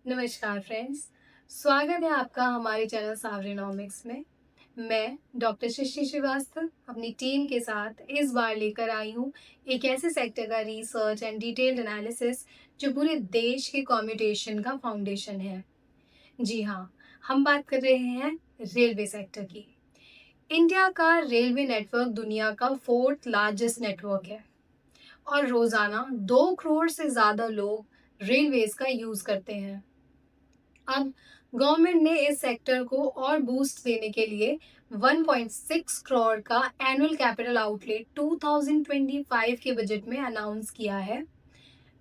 नमस्कार फ्रेंड्स, स्वागत है आपका हमारे चैनल सावरेनॉमिक्स में। मैं डॉक्टर सृष्टि श्रीवास्तव अपनी टीम के साथ इस बार लेकर आई हूँ एक ऐसे सेक्टर का रिसर्च एंड डिटेल्ड एनालिसिस जो पूरे देश के कम्यूटेशन का फाउंडेशन है। जी हाँ, हम बात कर रहे हैं रेलवे सेक्टर की। इंडिया का रेलवे नेटवर्क दुनिया का फोर्थ लार्जेस्ट नेटवर्क है और रोजाना 2 करोड़ से ज़्यादा लोग रेलवेज का यूज़ करते हैं। अब गवर्नमेंट ने इस सेक्टर को और बूस्ट देने के लिए 1.6 करोड़ का एनुअल कैपिटल आउटले 2025 के बजट में अनाउंस किया है,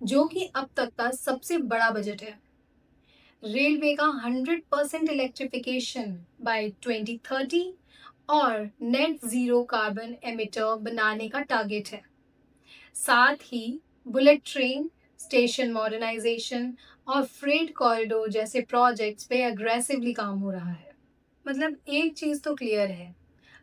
जो कि अब तक का सबसे बड़ा बजट है। रेलवे का 100% इलेक्ट्रिफिकेशन बाय 2030 और नेट जीरो कार्बन एमिटर बनाने का टारगेट है। साथ ही बुलेट ट्रेन, स्टेशन मॉडर्नाइजेशन और फ्रेट कॉरिडोर जैसे प्रोजेक्ट्स पे अग्रेसिवली काम हो रहा है। मतलब एक चीज़ तो क्लियर है,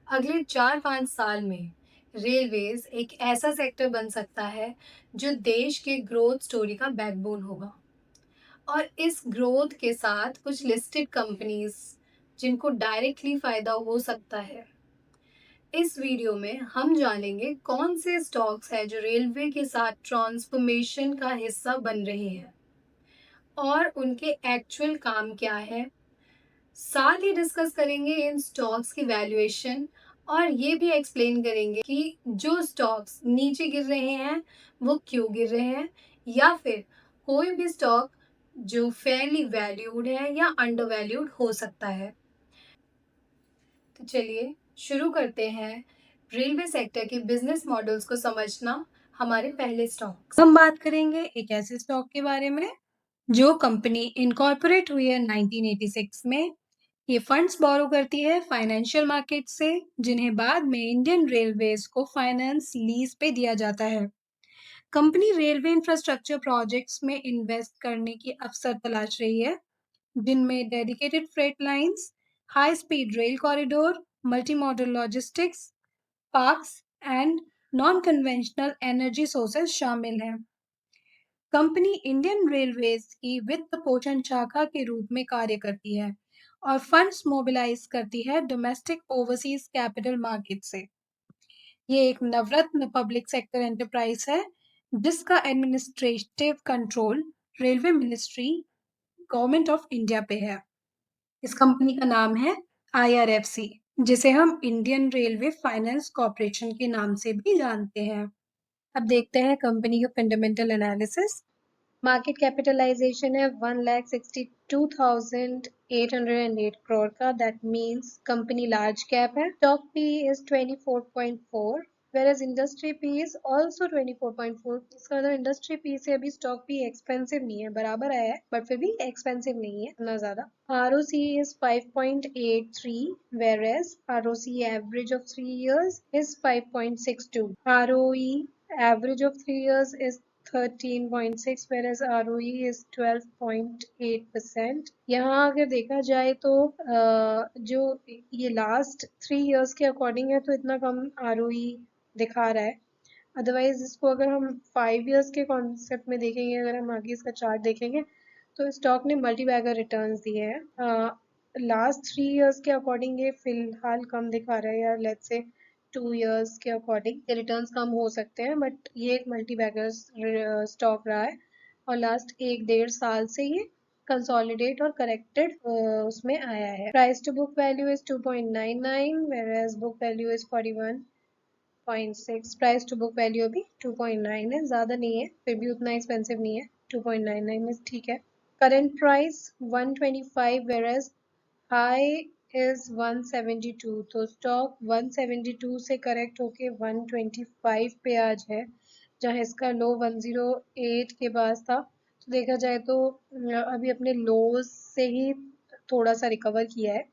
अगले 4-5 साल में रेलवेज एक ऐसा सेक्टर बन सकता है जो देश के ग्रोथ स्टोरी का बैकबोन होगा। और इस ग्रोथ के साथ कुछ लिस्टेड कंपनीज जिनको डायरेक्टली फ़ायदा हो सकता है। इस वीडियो में हम जानेंगे कौन से स्टॉक्स हैं जो रेलवे के साथ ट्रांसफॉर्मेशन का हिस्सा बन रहे हैं और उनके एक्चुअल काम क्या है। साथ ही डिस्कस करेंगे इन स्टॉक्स की वैल्यूएशन और ये भी एक्सप्लेन करेंगे कि जो स्टॉक्स नीचे गिर रहे हैं वो क्यों गिर रहे हैं, या फिर कोई भी स्टॉक जो फेयरली वैल्यूड है या अंडर वैल्यूड हो सकता है। तो चलिए शुरू करते हैं रेलवे सेक्टर के बिजनेस मॉडल्स को समझना। हमारे पहले स्टॉक हम बात करेंगे एक ऐसे स्टॉक के बारे में जो कंपनी इनकॉर्पोरेट हुई है 1986 में। ये फंड्स बोरो करती है फाइनेंशियल मार्केट से, जिन्हें बाद में इंडियन रेलवेज को फाइनेंस लीज पे दिया जाता है। कंपनी रेलवे इंफ्रास्ट्रक्चर प्रोजेक्ट्स में इन्वेस्ट करने की अवसर तलाश रही है, जिनमें dedicated freight lines, high speed rail corridor, multi modal logistics, parks and non conventional energy sources शामिल हैं। कंपनी इंडियन रेलवेज की वित्त पोषण शाखा के रूप में कार्य करती है और फंड्स मोबिलाइज करती है डोमेस्टिक ओवरसीज कैपिटल मार्केट से। ये एक नवरत्न पब्लिक सेक्टर एंटरप्राइज है जिसका administrative control railway ministry, government of India पे है। इस कंपनी का नाम है IRFC, जिसे हम इंडियन रेलवे फाइनेंस कॉर्पोरेशन के नाम से भी जानते हैं। अब देखते हैं कंपनी का फंडामेंटल एनालिसिस। मार्केट कैपिटलाइजेशन है 1,62,808 करोड़ का। That means company large cap है। Stock P is 24.4, whereas industry P is also 24.4। इसका मतलब इंडस्ट्री पी से अभी स्टॉक पी एक्सपेंसिव नहीं है, बराबर आया है बट फिर भी एक्सपेंसिव नहीं है इतना ज्यादा। ROC is 5.83, whereas ROC average of 3 years is 5.62. ROE average of 3 years is 13.6, whereas ROE is 12.8%। यहाँ अगर देखा जाए तो जो ये लास्ट 3 years के अकॉर्डिंग है तो इतना कम ROE दिखा रहा है। अदरवाइज इसको अगर हम 5 years के कॉन्सेप्ट में देखेंगे, अगर हम आगे इसका चार्ट देखेंगे तो स्टॉक ने मल्टी बैगर रिटर्न्स दिए हैं। लास्ट 3 years के अकॉर्डिंग ये फिलहाल कम दिखा रहा है, या लेट्स से 2 years के अकॉर्डिंग ये रिटर्न्स कम हो सकते हैं, बट ये एक मल्टी बैगर स्टॉक रहा है और लास्ट 1-1.5 साल से ये कंसोलिडेट और करेक्टेड उसमें आया है। Price to book value is 2.99, whereas book value is 41.6। Price to book value अभी 2.9 है, ज्यादा नहीं है, फिर भी उतना एक्सपेंसिव नहीं है, 2.99 में ठीक है। Current price 125, whereas high is 172, तो स्टॉक 172 से करेक्ट होके 125 पे आज है, जहां इसका लो 108 के पास था। तो देखा जाए तो अभी अपने लोज से ही थोड़ा सा रिकवर किया है।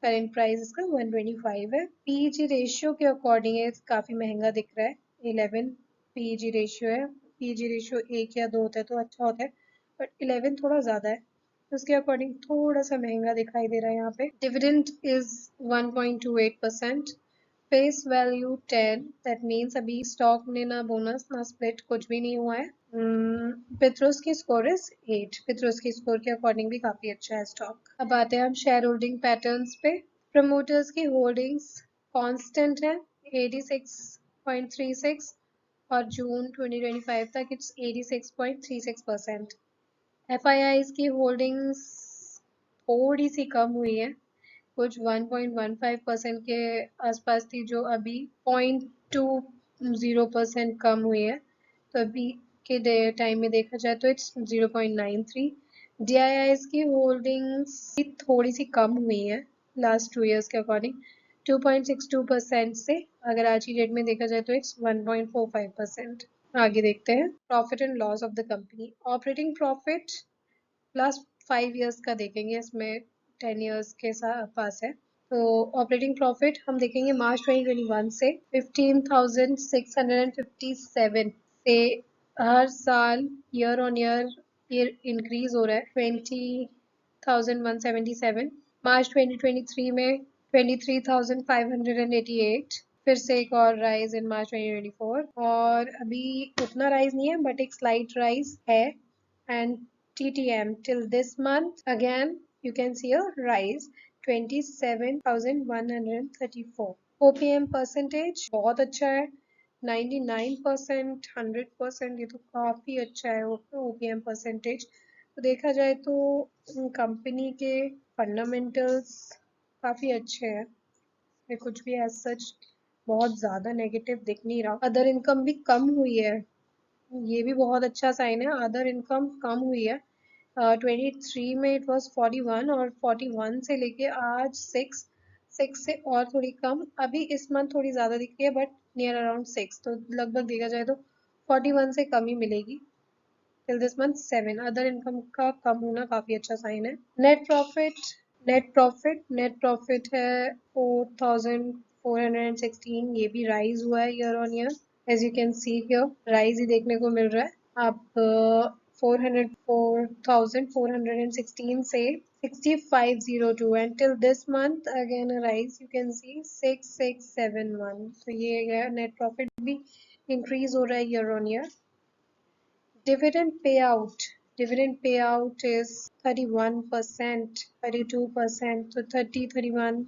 करंट प्राइस इसका 125 है। पीईजी रेशियो के अकॉर्डिंग है काफी महंगा दिख रहा है, 11 पीईजी रेशियो है। पीईजी रेशियो 1 या 2 होता है तो अच्छा होता है, बट 11 थोड़ा ज्यादा है, तो उसके अकॉर्डिंग थोड़ा सा महंगा दिखाई दे रहा है। यहाँ पे dividend is 1.28%। Face value 10, that means अभी स्टॉक ने ना बोनस ना स्प्लिट कुछ भी नहीं हुआ है। पेट्रोस की स्कोर इज 8। पेट्रोस की स्कोर के अकॉर्डिंग भी काफी अच्छा है स्टॉक। अब आते हैं हम शेयर होल्डिंग पैटर्न्स पे। प्रमोटर्स की होल्डिंग्स कांस्टेंट है 86.36 और जून 2025 तक इट्स 86.36%। एफआईआईज की होल्डिंग्स थोड़ी सी कम हुई है, कुछ 1.15% के आसपास थी जो अभी 0.20% कम हुई है। तो अभी के टाइम में देखा जाए तो इट्स 0.93। डीआईआईज की होल्डिंग्स थोड़ी सी कम हुई है लास्ट 2 इयर्स के अकॉर्डिंग 2.62% से, अगर आज की डेट में देखा जाए तो इट्स 1.45%। आगे देखते हैं profit and loss of the company. Operating profit last 5 years का देखेंगे, इसमें 10 इयर्स के पास है। तो ऑपरेटिंग प्रॉफिट हम देखेंगे मार्च 2021 से 15,657 से हर साल ईयर ऑन ईयर इंक्रीज हो रहा है 20,177। मार्च 2023 में 23,588, फिर से एक और राइज इन मार्च 2024, और अभी उतना राइज नहीं है बट एक स्लाइट राइज है। And TTM till this month again you can see a rise 27,134। OPM percentage बहुत अच्छा है 99%, 100%, ये तो काफी अच्छा है OPM परसेंटेज। तो देखा जाए तो कंपनी के फंडामेंटल्स काफी अच्छे हैं, ये कुछ भी एज सच बहुत ज्यादा नेगेटिव दिख नहीं रहा। अदर इनकम भी कम हुई है, ये भी बहुत अच्छा साइन है। अदर इनकम कम हुई है 23 में इट वॉज 41 और 41 से लेके आज 6 से और थोड़ी कम, अभी इस मंथ थोड़ी ज़्यादा दिख रही है बट नियर अराउंड 6, तो लगभग देखा जाए तो 41 से कम ही मिलेगी till this month 7। Other income का कम होना काफ़ी अच्छा साइन है। नेट प्रॉफिट है 4,416, ये भी राइज हुआ है year on year. As you can see here rise ही देखने को मिल रहा है। आप 404,416 से 6502 and till this month again rise you can see 6671। तो ये नेट प्रॉफिट भी इंक्रीज हो रहा है year on year. Dividend payout is 31%, 32%, तो 31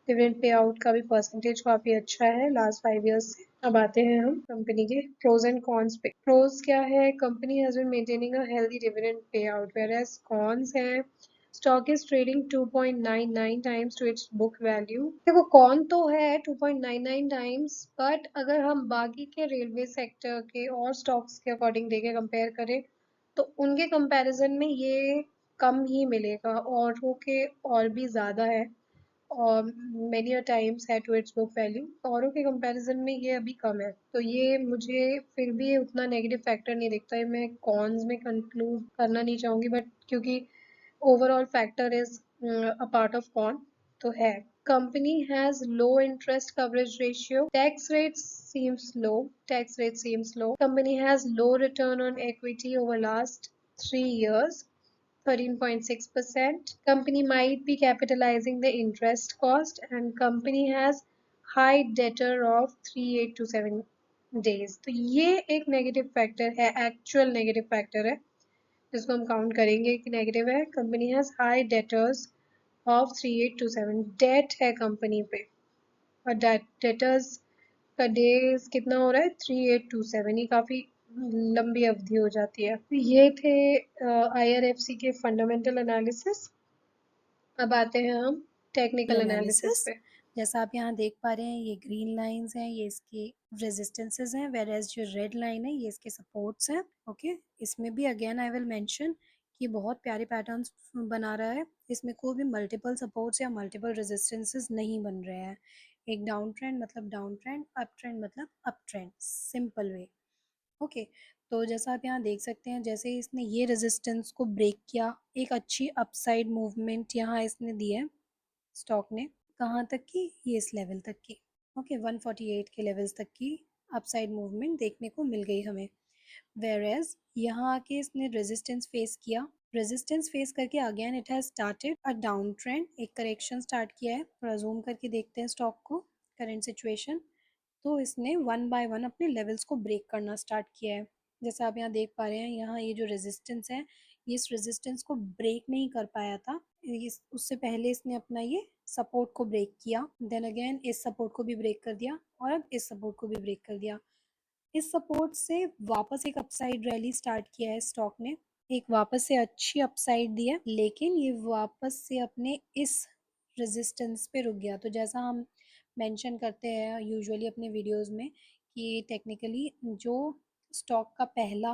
डिविडेंड पे आउट का भी परसेंटेज काफी अच्छा है लास्ट 5 इयर्स से। अब आते हैं हम कंपनी के प्रोज एंड कॉन्स पे। प्रोज क्या है, company has been maintaining a healthy dividend pay out, whereas cons है stock is trading 2.99 times to its book value. देखो कौन तो है 2.99 टाइम्स, बट अगर हम बाकी के रेलवे सेक्टर के और स्टॉक्स के अकॉर्डिंग देखें, कंपेयर करें, तो उनके कंपैरिजन में ये कम ही मिलेगा, औरों के और भी ज़्यादा है और मेनी अ टाइम्स है टू इट्स बुक वैल्यू। औरों के कंपैरिजन में ये अभी कम है, तो ये मुझे फिर भी उतना नेगेटिव फैक्टर नहीं दिखता है। मैं कॉन्स में कंक्लूड करना नहीं चाहूँगी बट क्योंकि overall factor is a part of con, तो है। Company has low interest coverage ratio, tax rate seems low. Company has low return on equity over last 3 years, 13.6%. Company might be capitalizing the interest cost and company has high debtor of 3827 days. तो ये एक negative factor है, actual negative factor है जिसको हम count करेंगे कि negative है। Company has high debtors of 3827, debt है कंपनी पे और डेटर्स का डेज कितना हो रहा है 3827, ये काफी लंबी अवधि हो जाती है। तो ये थे आईआरएफसी के फंडामेंटल एनालिसिस। अब आते हैं हम टेक्निकल एनालिसिस एनालिसिस पे। जैसा आप यहाँ देख पा रहे हैं, ये ग्रीन लाइंस हैं, ये इसके रेजिस्टेंसेस हैं, वेर एज जो रेड लाइन है ये इसके सपोर्ट्स हैं। ओके, इसमें भी अगेन आई विल मेंशन कि बहुत प्यारे पैटर्न्स बना रहा है, इसमें कोई भी मल्टीपल सपोर्ट्स या मल्टीपल रेजिस्टेंसेस नहीं बन रहे हैं। एक डाउन ट्रेंड मतलब डाउन ट्रेंड, अप ट्रेंड मतलब up trend, simple way. Okay, तो जैसा आप यहाँ देख सकते हैं, जैसे ही इसने ये रेजिस्टेंस को ब्रेक किया, एक अच्छी अपसाइड मूवमेंट यहाँ इसने दी है स्टॉक ने। कहाँ तक की, ये इस लेवल तक की। ओके, 148 के लेवल्स तक की अपसाइड मूवमेंट देखने को मिल गई हमें। वेयर एज यहाँ आके इसने रेजिस्टेंस फेस किया, रेजिस्टेंस फेस करके again it has started a down trend, एक करेक्शन स्टार्ट किया है। थोड़ा जूम करके देखते हैं स्टॉक को, करंट सिचुएशन। तो इसने वन बाय वन अपने लेवल्स को ब्रेक करना स्टार्ट किया है। जैसा आप यहाँ देख पा रहे हैं, यहाँ ये जो रेजिस्टेंस है, ये इस रेजिस्टेंस को ब्रेक नहीं कर पाया था। उससे पहले इसने अपना ये सपोर्ट को ब्रेक किया, देन अगेन इस सपोर्ट को भी ब्रेक कर दिया और अब इस सपोर्ट को भी ब्रेक कर दिया। इस सपोर्ट से वापस एक अपसाइड रैली स्टार्ट किया है स्टॉक ने, एक वापस से अच्छी अपसाइड दी है, लेकिन ये वापस से अपने इस रेजिस्टेंस पे रुक गया। तो जैसा हम मेंशन करते हैं यूजुअली अपने वीडियोस में कि टेक्निकली जो स्टॉक का पहला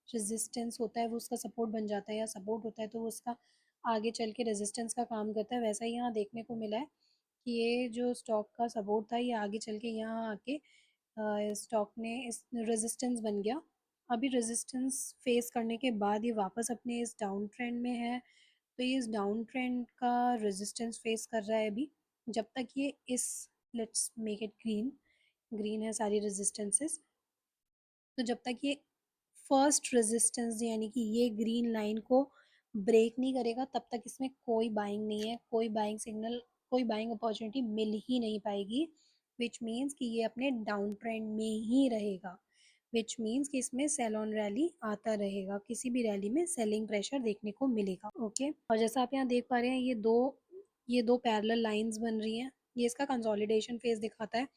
रेजिस्टेंस होता है वो उसका सपोर्ट बन जाता है, या सपोर्ट होता है तो वो उसका आगे चल के रेजिस्टेंस का काम करता है। वैसा ही यहाँ देखने को मिला है कि ये जो स्टॉक का सपोर्ट था ये आगे चल के यहाँ आके स्टॉक ने इस रेजिस्टेंस बन गया। अभी रेजिस्टेंस फेस करने के बाद ये वापस अपने इस डाउन ट्रेंड में है, तो ये इस डाउन ट्रेंड का रेजिस्टेंस फेस कर रहा है अभी। जब तक ये इस, let's make it green, green है सारी रेजिस्टेंसेस, तो जब तक ये फर्स्ट रेजिस्टेंस यानी कि ये ग्रीन लाइन को ब्रेक नहीं करेगा तब तक इसमें कोई बाइंग नहीं है, कोई बाइंग सिग्नल, कोई बाइंग अपॉर्चुनिटी मिल ही नहीं पाएगी, विच मीन्स कि ये अपने डाउन ट्रेंड में ही रहेगा, विच मीन्स कि इसमें सेल ऑन रैली आता रहेगा, किसी भी रैली में सेलिंग प्रेशर देखने को मिलेगा। ओके, और जैसा आप यहाँ देख पा रहे हैं ये दो पैरेलल लाइंस बन रही हैं, ये इसका कंसोलिडेशन फेज दिखाता है।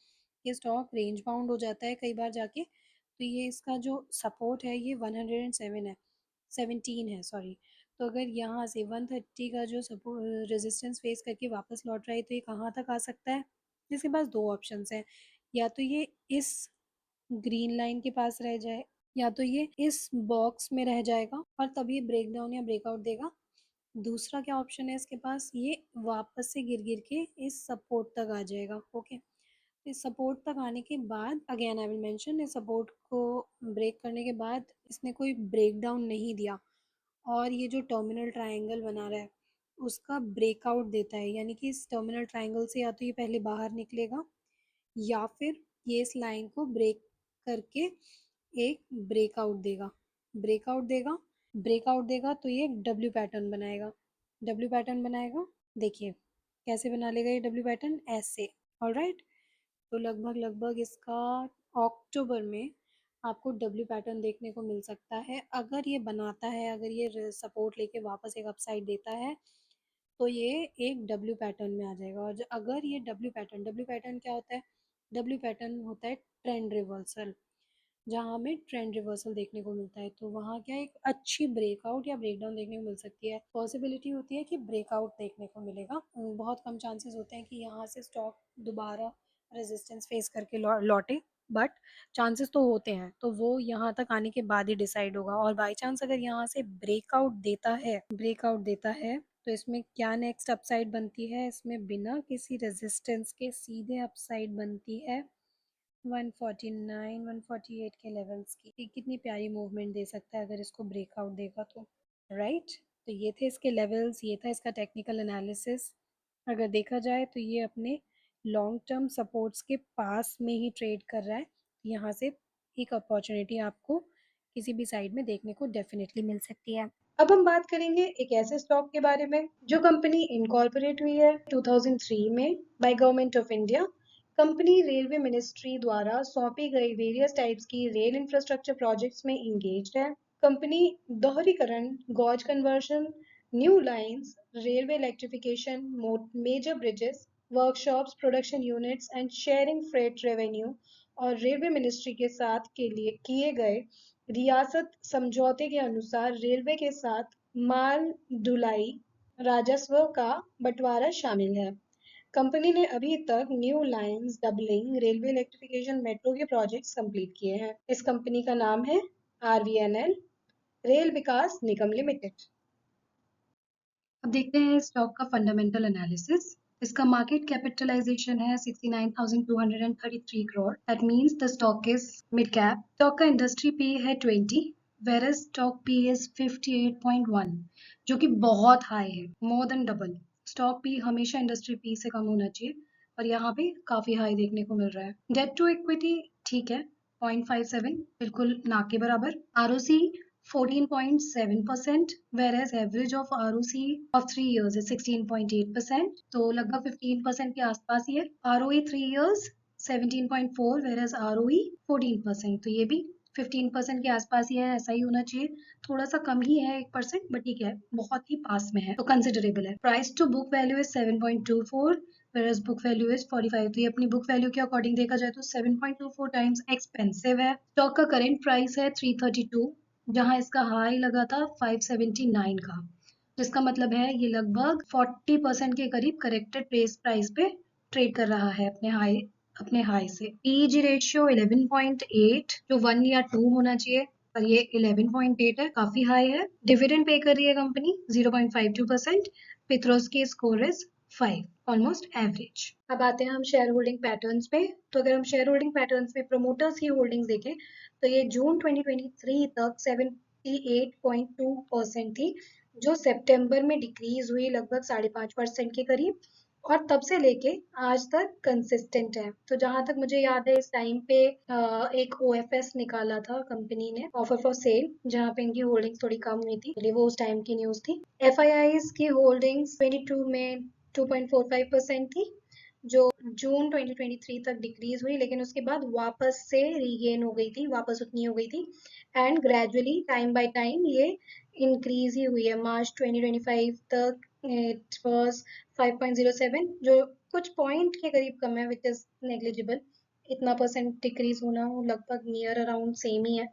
ये स्टॉक रेंज बाउंड हो जाता है कई बार जाके, तो ये इसका जो सपोर्ट है ये 107 है, 17 है सॉरी। तो अगर यहाँ से 130 का जो सपोर्ट रेजिस्टेंस फेस करके वापस लौट रहा है तो ये कहाँ तक आ सकता है? इसके पास दो ऑप्शंस हैं, या तो ये इस ग्रीन लाइन के पास रह जाए, या तो ये इस बॉक्स में रह जाएगा और तब ये ब्रेक डाउन या ब्रेकआउट देगा। दूसरा क्या ऑप्शन है इसके पास, ये वापस से गिर गिर के इस सपोर्ट तक आ जाएगा। ओके, इस सपोर्ट तक आने के बाद अगेन आई विल मेंशन, इस सपोर्ट को ब्रेक करने के बाद इसने कोई ब्रेक डाउन नहीं दिया और ये जो टर्मिनल ट्रायंगल बना रहा है उसका ब्रेकआउट देता है, यानी कि इस टर्मिनल ट्रायंगल से या तो ये पहले बाहर निकलेगा या फिर ये इस लाइन को ब्रेक करके एक ब्रेकआउट देगा, ब्रेकआउट देगा, ब्रेकआउट देगा तो ये डब्ल्यू पैटर्न बनाएगा, डब्ल्यू पैटर्न बनाएगा। देखिए कैसे बना लेगा ये डब्ल्यू पैटर्न, ऐसे। ऑलराइट, तो लगभग लगभग इसका अक्टूबर में आपको डब्ल्यू पैटर्न देखने को मिल सकता है। अगर ये बनाता है, अगर ये सपोर्ट लेके वापस एक अपसाइड देता है तो ये एक डब्ल्यू पैटर्न में आ जाएगा। और अगर ये डब्ल्यू पैटर्न क्या होता है? डब्ल्यू पैटर्न होता है ट्रेंड रिवर्सल, जहाँ हमें ट्रेंड रिवर्सल देखने को मिलता है, तो वहाँ क्या एक अच्छी ब्रेकआउट या ब्रेकडाउन देखने को मिल सकती है। पॉसिबिलिटी होती है कि ब्रेकआउट देखने को मिलेगा, बहुत कम चांसेस होते हैं कि यहाँ से स्टॉक दोबारा रेजिस्टेंस फेस करके लौटे, बट चांसेस तो होते हैं, तो वो यहाँ तक आने के बाद ही डिसाइड होगा। और बाई चांस अगर यहाँ से ब्रेकआउट देता है, ब्रेकआउट देता है, तो इसमें क्या नेक्स्ट अपसाइड बनती है? इसमें बिना किसी रेजिस्टेंस के सीधे अपसाइड बनती है 149 148 के लेवल्स की। ये कितनी प्यारी मूवमेंट दे सकता है अगर इसको ब्रेकआउट देगा तो, राइट। तो ये थे इसके लेवल्स, ये था इसका टेक्निकल एनालिसिस। अगर देखा जाए तो ये अपने लॉन्ग टर्म सपोर्ट्स के पास में ही ट्रेड कर रहा है, यहाँ से एक अपॉर्चुनिटी आपको किसी भी साइड में देखने को डेफिनेटली मिल सकती है। अब हम बात करेंगे एक ऐसे स्टॉक के बारे में जो कंपनी इनकॉर्पोरेट हुई है 2003 में by government of India. Company railway ministry द्वारा सौंपी गई वेरियस टाइप्स की रेल इंफ्रास्ट्रक्चर प्रोजेक्ट्स में इंगेज्ड है। कंपनी दोहरीकरण, gauge conversion, new lines, railway electrification, major bridges, workshops, production units and sharing freight revenue और रेलवे मिनिस्ट्री के साथ के लिए किए गए रियासत समझौते के अनुसार रेलवे के साथ माल ढुलाई राजस्व का बंटवारा शामिल है। कंपनी ने अभी तक new lines, doubling, railway electrification, metro के प्रोजेक्ट्स कंप्लीट किए हैं। इस कंपनी का नाम है आरवीएनएल, रेल विकास निगम लिमिटेड। अब देखते हैं स्टॉक का फंडामेंटल एनालिसिस। इसका मार्केट कैपिटलाइजेशन है 69,233 crore. That means the stock is mid cap. Stock का इंडस्ट्री पी है 20, whereas स्टॉक पी इज 58.1, जो कि बहुत हाई है, more than double. Stock P हमेशा इंडस्ट्री पी से कम होना चाहिए और यहाँ पे काफी हाई देखने को मिल रहा है। डेट टू इक्विटी ठीक है, 0.57, बिल्कुल ना के बराबर। ROC 14.7%, whereas average of ROC of 3 years is 16.8%, तो लगभग 15% के आसपास ही है। ROE 3 years 17.4, whereas ROE 14%, तो ये भी 15% के आसपास ही है, ऐसा ही होना चाहिए। थोड़ा सा कम ही है 1%, बट ठीक है, बहुत ही पास में है, तो कंसिडरेबल है। Price to book value is 7.24, whereas book value is 45। तो ये अपनी बुक वैल्यू के अकॉर्डिंग देखा जाए तो 7.24 टाइम्स एक्सपेंसिव है। स्टॉक का करेंट प्राइस है 332, जहां इसका हाई लगा था 579 का, जिसका मतलब है ये लगभग 40% के करीब करेक्टेड प्राइस पे ट्रेड कर रहा है अपने हाई से। पीईजी रेशियो 11.8, जो 1 या 2 होना चाहिए, पर ये 11.8 है, काफी हाई है। डिविडेंड पे कर रही है कंपनी 0.52%। पित्रोस की स्कोर इज 5, ऑलमोस्ट एवरेज। अब आते हैं हम शेयर होल्डिंग पैटर्न्स पे। तो अगर हम शेयर होल्डिंग पैटर्न्स में प्रोमोटर्स की होल्डिंग्स देखें तो ये जून 2023 तक 78.2% थी, जो सितंबर में डिक्रीज हुई लगभग 5.5% के करीब, और तब से लेके आज तक कंसिस्टेंट है। तो जहां तक मुझे याद है, इस टाइम पे एक ओएफएस निकाला था कंपनी ने, ऑफर फॉर सेल, जहां पे इनकी होल्डिंग्स थोड़ी कम हुई थी, इसलिए वो उस टाइम की न्यूज थी। एफआईआईज की होल्डिंग्स 22 में 2.45% थी, जो जून 2023 तक डिक्रीज हुई, लेकिन उसके बाद वापस से रीगेन हो गई थी, वापस उतनी हो गई थी, and gradually time by time ये इंक्रीज ही हुई है। मार्च 2025 तक इट वाज 5.07, जो कुछ पॉइंट के करीब कम है, विच इज नेग्लिजिबल। इतना परसेंट डिक्रीज होना लगभग नियर अराउंड सेम ही है।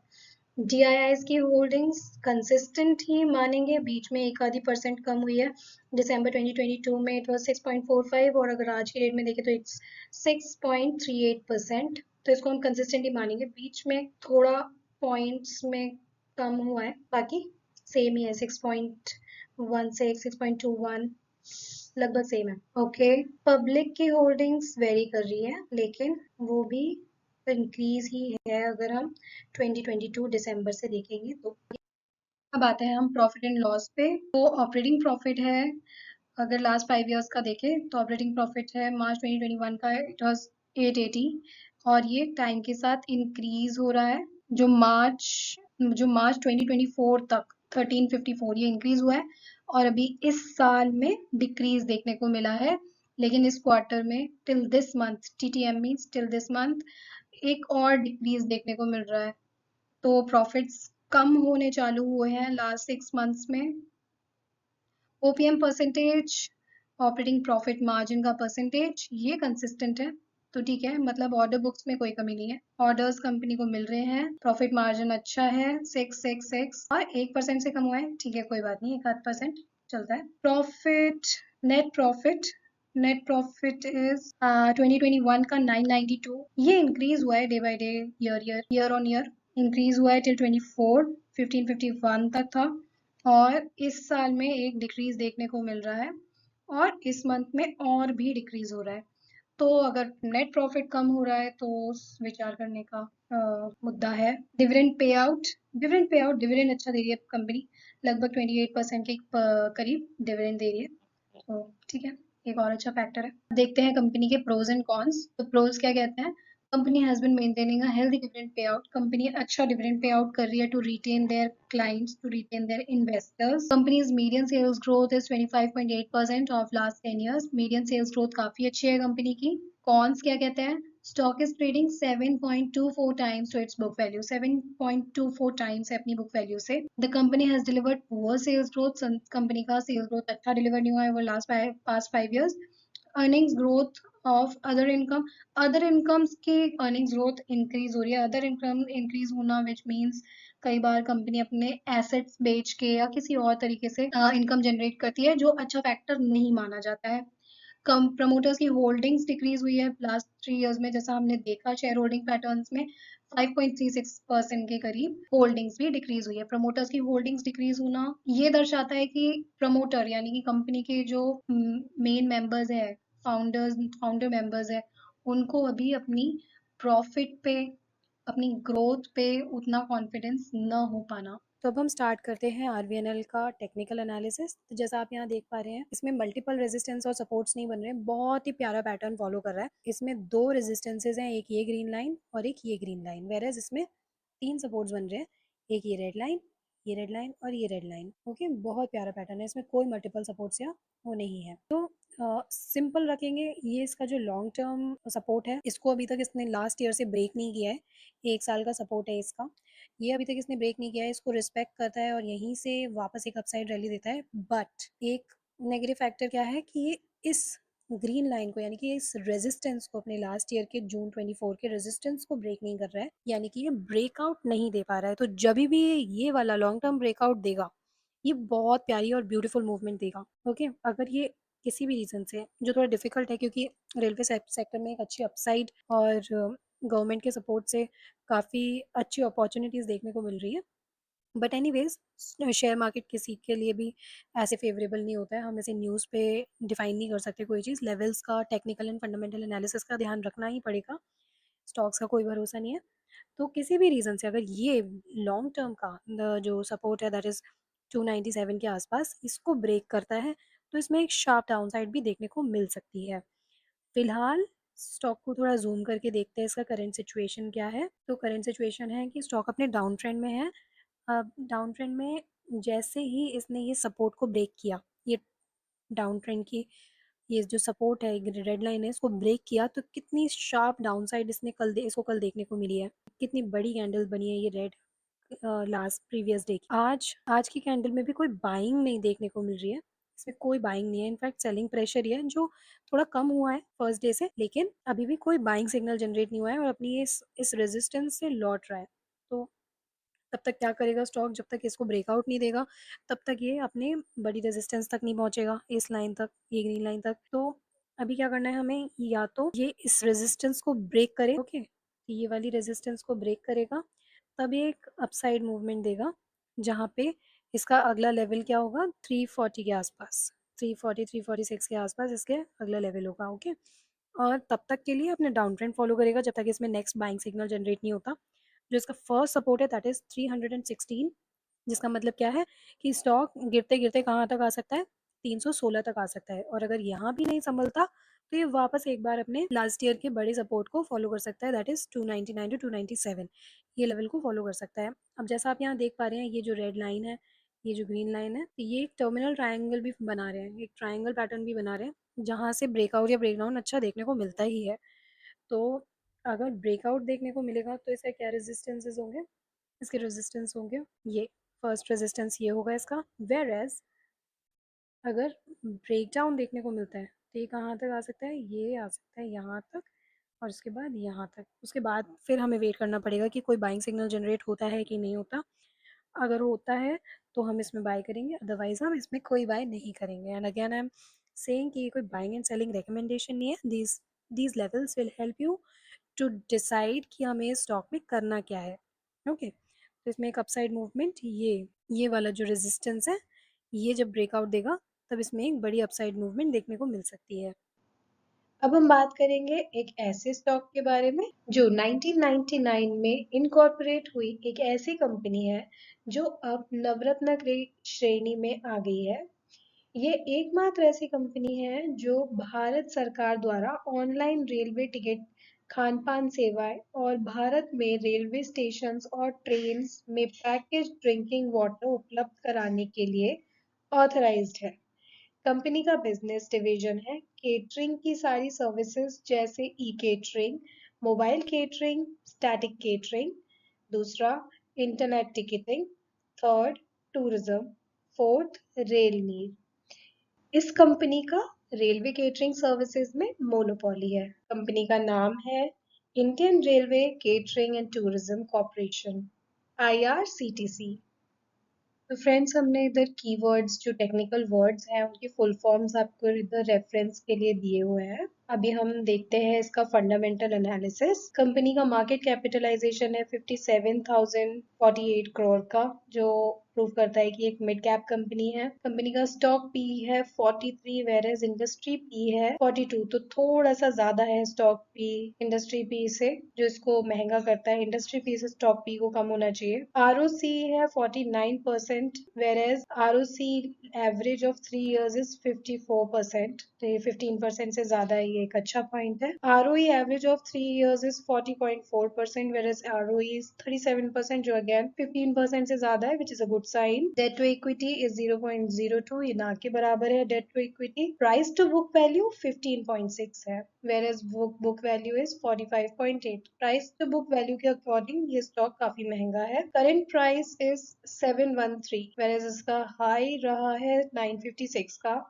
डीआईआईज की होल्डिंग्स कंसिस्टेंट ही मानेंगे, बीच में एक आधी परसेंट कम हुई है। दिसंबर 2022 में इट वाज 6.45, और अगर आज की डेट में देखें तो इट्स 6.38%। तो इसको हम कंसिस्टेंट ही मानेंगे। बीच में थोड़ा पॉइंट्स में कम हुआ है, बाकी सेम ही है, 6.16, 6.21, लगभग सेम है। ओके, पब्लिक की होल्डिंग्स वेरी कर रही है, लेकिन वो भी इंक्रीज ही है अगर हम 2022 दिसंबर से देखेंगे तो। अब आते हैं हम प्रॉफिट एंड लॉस पे। तो ऑपरेटिंग प्रॉफिट है, अगर लास्ट 5 इयर्स का देखें तो ऑपरेटिंग प्रॉफिट है मार्च 2021 का, इट वाज 880, और ये टाइम के साथ इंक्रीज हो रहा है। जो मार्च 2024 तक 1354 ये इंक्रीज हुआ है, और अभी इस साल में डिक्रीज देखने को मिला है, लेकिन इस क्वार्टर में till this month, TTM means till this month, एक और डिक्रीज देखने को मिल रहा है। तो प्रॉफिट्स कम होने चालू हुए हैं लास्ट 6 मंथ्स में। OPM percentage, operating profit margin का परसेंटेज, ये कंसिस्टेंट है, तो ठीक है, मतलब ऑर्डर बुक्स में कोई कमी नहीं है, ऑर्डर्स कंपनी को मिल रहे हैं। प्रॉफिट मार्जिन अच्छा है, 666, और 1% से कम हुआ है, ठीक है, कोई बात नहीं, 1-8% चलता है। Profit, net profit, net profit is 2021 का 992, ये इंक्रीज हुआ है day by day, year on year increase हुआ है टिल 24 1551 तक था, और इस साल में एक डिक्रीज देखने को मिल रहा है, और इस मंथ में और भी डिक्रीज हो रहा है। तो अगर नेट प्रॉफिट कम हो रहा है तो विचार करने का मुद्दा है। डिविडेंड अच्छा दे रही है कंपनी, लगभग 28% के करीब डिविडेंड दे रही है, तो ठीक है, एक और अच्छा फैक्टर है। देखते हैं कंपनी के प्रोज एंड कॉन्स। तो प्रोज क्या कहते हैं, company has been maintaining a healthy dividend pay out, company अच्छा डिविडेंड पे आउट कर रही है to retain their clients, to retain their investors. Companies median sales growth is 25.8% of last 10 years, median sales growth काफी अच्छी है company की। Cons क्या कहते हैं, stock is trading 7.24 times to its book value, 7.24 times है अपनी बुक वैल्यू से। The company has delivered poor sales growth, company का सेल्स ग्रोथ अच्छा डिलीवर नहीं हुआ है वो last past 5 years. Earnings growth of other income, other incomes की अर्निंग्स ग्रोथ इंक्रीज हो रही है। अदर इनकम इंक्रीज होना विच मीन्स कई बार कंपनी अपने एसेट्स बेच के या किसी और तरीके से इनकम जनरेट करती है, जो अच्छा फैक्टर नहीं माना जाता है। कम प्रमोटर्स की होल्डिंग्स डिक्रीज हुई है लास्ट 3 इयर्स में, जैसा हमने देखा शेयर होल्डिंग पैटर्न्स में 5.36% के करीब होल्डिंग्स भी डिक्रीज हुई है। प्रमोटर्स की होल्डिंग्स डिक्रीज होना ये दर्शाता है कि प्रमोटर यानी कि कंपनी के जो मेन मेंबर्स है, फाउंडर मेंबर्स है, उनको अभी अपनी प्रॉफिट पे, अपनी ग्रोथ पे उतना कॉन्फिडेंस न हो पाना। तो अब हम स्टार्ट करते हैं आरवीएनएल का टेक्निकल एनालिसिस। तो जैसा आप यहाँ देख पा रहे हैं, इसमें मल्टीपल रेजिस्टेंस और सपोर्ट्स नहीं बन रहे हैं, बहुत ही प्यारा पैटर्न फॉलो कर रहा है। इसमें 2 रेजिस्टेंसेज हैं, एक ये ग्रीन लाइन और एक ये ग्रीन लाइन, वेरएज इसमें 3 सपोर्ट्स बन रहे हैं, एक ये रेड लाइन, ये रेड लाइन और ये रेड लाइन। ओके, बहुत प्यारा पैटर्न है, इसमें कोई मल्टीपल सपोर्ट्स या वो नहीं है। तो सिंपल रखेंगे, ये इसका जो लॉन्ग टर्म सपोर्ट है, इसको अभी तक इसने लास्ट ईयर से ब्रेक नहीं किया है। 1 साल का सपोर्ट है इसका। ये अभी तक इसने ब्रेक नहीं किया है, इसको रिस्पेक्ट करता है और यहीं से वापस एक अपसाइड रैली देता है। बट एक नेगेटिव फैक्टर क्या है कि ये इस ग्रीन लाइन को, यानी कि इस रेजिस्टेंस को, अपने लास्ट ईयर के जून 24 के रेजिस्टेंस को ब्रेक नहीं कर रहा है, यानी कि ये ब्रेकआउट नहीं दे पा रहा है। तो जब भी ये वाला लॉन्ग टर्म ब्रेकआउट देगा, ये बहुत प्यारी और ब्यूटीफुल मूवमेंट देगा। ओके, अगर ये किसी भी रीज़न से, जो थोड़ा डिफिकल्ट है क्योंकि रेलवे सेक्टर में एक अच्छी अपसाइड और गवर्नमेंट के सपोर्ट से काफ़ी अच्छी अपॉर्चुनिटीज़ देखने को मिल रही है। बट एनीवेज, शेयर मार्केट किसी के लिए भी ऐसे फेवरेबल नहीं होता है। हम ऐसे न्यूज़ पे डिफाइन नहीं कर सकते कोई चीज़। लेवल्स का, टेक्निकल एंड फंडामेंटल एनालिसिस का ध्यान रखना ही पड़ेगा। स्टॉक्स का कोई भरोसा नहीं है। तो किसी भी रीज़न से अगर ये लॉन्ग टर्म का जो सपोर्ट है, दैट इज़ 297 के आसपास, इसको ब्रेक करता है, तो इसमें एक शार्प डाउनसाइड भी देखने को मिल सकती है। फिलहाल स्टॉक को थोड़ा ज़ूम करके देखते हैं, इसका करंट सिचुएशन क्या है। तो करंट सिचुएशन है कि स्टॉक अपने डाउन ट्रेंड में है। अब डाउन ट्रेंड में जैसे ही इसने ये सपोर्ट को ब्रेक किया, ये डाउन ट्रेंड की ये जो सपोर्ट है, रेड लाइन है, इसको ब्रेक किया, तो कितनी शार्प डाउनसाइड इसको कल देखने को मिली है। कितनी बड़ी कैंडल बनी है ये रेड, लास्ट प्रीवियस डे की। आज की कैंडल में भी कोई बाइंग नहीं देखने को मिल रही है। इसमें कोई बाइंग नहीं है, इनफैक्ट सेलिंग प्रेशर ही है जो थोड़ा कम हुआ है फर्स्ट डे से, लेकिन अभी भी कोई बाइंग सिग्नल जनरेट नहीं हुआ है और अपनी इस रेजिस्टेंस से लौट रहा है। तो तब तक क्या करेगा स्टॉक, जब तक इसको ब्रेकआउट नहीं देगा तब तक ये अपने बड़ी रेजिस्टेंस तक नहीं पहुंचेगा, इस लाइन तक, ये ग्रीन लाइन तक। तो अभी क्या करना है हमें, या तो ये इस रेजिस्टेंस को ब्रेक करे, ओके, ये वाली रेजिस्टेंस को ब्रेक करेगा, तब ये एक अपसाइड मूवमेंट देगा, जहाँ पे इसका अगला लेवल क्या होगा, 340 के आसपास, 340 346 के आसपास इसके अगला लेवल होगा। ओके, और तब तक के लिए अपने डाउन ट्रेंड फॉलो करेगा जब तक इसमें नेक्स्ट बाइंग सिग्नल जनरेट नहीं होता। जो इसका फर्स्ट सपोर्ट है दैट इज 316, जिसका मतलब क्या है कि स्टॉक गिरते गिरते कहाँ तक आ सकता है, 316 तक आ सकता है। और अगर यहाँ भी नहीं संभलता तो ये वापस एक बार अपने लास्ट ईयर के बड़े सपोर्ट को फॉलो कर सकता है, दैट इज 299 टू 297, ये लेवल को फॉलो कर सकता है। अब जैसा आप यहाँ देख पा रहे हैं, ये जो रेड लाइन है, ये जो ग्रीन लाइन है, तो ये एक टर्मिनल ट्राइंगल भी बना रहे हैं, एक ट्राइंगल पैटर्न भी बना रहे हैं, जहाँ से ब्रेकआउट या ब्रेकडाउन अच्छा देखने को मिलता ही है। तो अगर ब्रेकआउट देखने को मिलेगा तो इसके क्या रेजिस्टेंसेस होंगे, इसके रेजिस्टेंस होंगे ये, फर्स्ट रेजिस्टेंस ये होगा इसका। वेयर एज अगर ब्रेकडाउन देखने को मिलता है तो ये कहाँ तक आ सकता है, ये आ सकता है यहाँ तक, और उसके बाद यहाँ तक। उसके बाद फिर हमें वेट करना पड़ेगा कि कोई बाइंग सिग्नल जनरेट होता है कि नहीं होता। अगर होता है तो हम इसमें बाय करेंगे, अदरवाइज हम इसमें कोई बाय नहीं करेंगे। And again I am saying कि ये कोई बाइंग एंड सेलिंग रिकमेंडेशन नहीं है। These levels will help you to decide कि हमें इस स्टॉक में करना क्या है। ओके, तो इसमें एक अपसाइड मूवमेंट, ये वाला जो रेजिस्टेंस है, ये जब ब्रेकआउट देगा तब इसमें एक बड़ी अपसाइड मूवमेंट देखने को मिल सकती है। अब हम बात करेंगे एक ऐसे स्टॉक के बारे में जो 1999 में इनकॉर्पोरेट हुई एक ऐसी कंपनी है जो अब नवरत्न श्रेणी में आ गई है। ये एकमात्र ऐसी कंपनी है जो भारत सरकार द्वारा ऑनलाइन रेलवे टिकट, खान-पान सेवाएं और भारत में रेलवे स्टेशंस और ट्रेन्स में पैकेज ड्रिंकिंग वाटर उपलब्ध कराने के लिए ऑथराइज्ड है। कंपनी का बिजनेस डिवीजन है केटरिंग की सारी सर्विसेज, जैसे e catering, mobile catering, static catering. दूसरा, internet ticketing. Third, tourism. Fourth, rail Neer. इस कंपनी का रेलवे केटरिंग सर्विसेज में मोनोपोली है। कंपनी का नाम है Indian railway catering and tourism corporation, IRCTC। तो फ्रेंड्स, हमने इधर कीवर्ड्स, जो टेक्निकल वर्ड्स हैं, उनकी फुल फॉर्म्स आपको इधर रेफरेंस के लिए दिए हुए हैं। अभी हम देखते हैं इसका फंडामेंटल एनालिसिस। कंपनी का मार्केट कैपिटलाइजेशन है 57,048 करोड़ का, जो प्रूव करता है कि एक मिड कैप कंपनी है। कंपनी का स्टॉक पी है 43, वेर एज इंडस्ट्री पी है 42, तो थोड़ा सा ज्यादा है स्टॉक पी इंडस्ट्री पी से, जो इसको महंगा करता है। इंडस्ट्री पी से स्टॉक पी को कम होना चाहिए। ROC है 49%, whereas ROC average of 3 years is 54%, तो ये 15% से ज्यादा है, ये एक अच्छा पॉइंट है। ROE average of 3 years is 40.4%, whereas ROE is 37%, जो अगेन 15% से ज्यादा है, which is a good good sign. Debt to equity is 0.02, ये ना के बराबर है debt to equity. Price to book value 15.6 है, whereas book value is 45.8। Price to book value के अकॉर्डिंग ये स्टॉक काफी महंगा है। Current price is 713, whereas इसका हाई रहा है 956 का